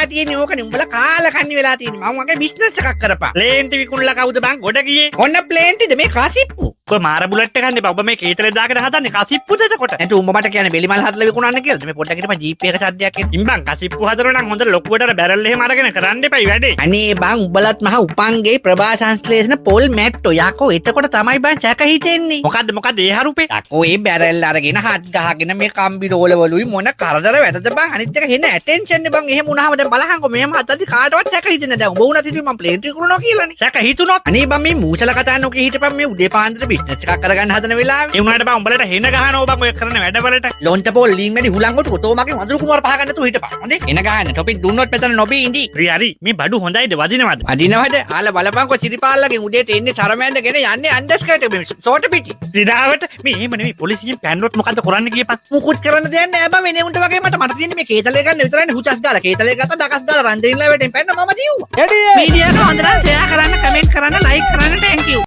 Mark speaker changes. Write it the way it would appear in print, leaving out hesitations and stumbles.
Speaker 1: වෙලා තියෙන්නේ ඕකනේ. උඹලා කාලා කන්නේ වෙලා තියෙන්නේ. මම වගේ බිස්නස් එකක් කරපන්.
Speaker 2: ප්ලේන්ටි විකුණලා කවුද බං ගොඩ ගියේ?
Speaker 1: ඔන්න ප්ලේන්ටිද මේ කසිප්පු.
Speaker 2: ඔය මාර බුලට් එක ගන්න එපා. ඔබ මේ කේතලේ දාගෙන හදන්නේ කසිප්පුද එතකොට?
Speaker 1: නැතු උඹ මට කියන්නේ බෙලිමල් හදලා විකුණන්න කියලාද? මේ පොඩ්ඩක් හිටපන් ජීප් එක සද්දයක් එන්න.
Speaker 2: ඉම්බන් කසිප්පු හදනවා නම් හොඳ ලොකුවට බැරල් එහෙම අරගෙන කරන්න එපයි වැඩේ.
Speaker 1: අනේ බං උඹලත් මහ උපංගේ ප්‍රභා සංශ්ලේෂණ පොල් මැට්ටෝ යකෝ එතකොට තමයි බං සැක හිතෙන්නේ.
Speaker 2: මොකද්ද ඒ හරුපේ?
Speaker 1: යකෝ ඒ බැරල් අරගෙන හත් ගහගෙන මේ කම්බි රෝලවලුයි මොන කරදර වැටද බං. අනිත් එක හෙන ඇටෙන්ෂන් නේ බං. එහෙම වුණාම දැන් බලහන්කො මෙහෙම හදද්දි කාටවත් සැක හිතෙන්නේ නැහැ. උඹ උනත් ඉතින් මම ප්ලේන්ට් විකුණනවා කියලානේ.
Speaker 2: සැක හිතුනොත්
Speaker 1: අනේ බං මේ මූසල කතා නොකිය හිටපන් මේ උදේ පාන්දර බිස්නස් එකක් කරගන්න හදන වෙලාවේ.
Speaker 2: ඒ උනාට බං උඹලට හෙන ගහනවා බං ඔය කරන වැඩවලට.
Speaker 1: ලොන්ට පොල් ලින් වැඩි හුලංගොට කොතෝ මගේ වඳුරු කුමාර පහ ගන්න තු හිටපන්. හොඳේ එන ගහන්න ටොපික් දුන්නොත් මෙතන නොබී ඉඳී.
Speaker 2: හරි මේ බඩු හොඳයිද වදිනවද?
Speaker 1: අදිනවද? ආලා බලපන්කො චිරිපාල්ලගෙන් උදේට එන්නේ සරමෑන්දගෙන යන්නේ අන්ඩර්ස්කර්ට් මේ ෂෝට් පිටි.
Speaker 2: ක්‍රීඩාවට මේ එහෙම නෙමෙයි පොලිසියෙන් පැනනොත් මොකද්ද කරන්න කියපන්.
Speaker 1: මුකුත් කරන්න දෙයක් නෑ බං වෙනේ උන්ට වගේ මට තියෙන්නේ මේ කේතලේ ගන්න විතරයි හුචස් දාලා කේතලේ ගත්තා ඩකස් දාලා රන් දෙන්නලා වැටෙන් පැන්න මම දීව්වා. මීඩියා එක හොඳට ෂෙයා කරන්න කමෙන්ට් කරන්න ලයික් කරන්න thank you.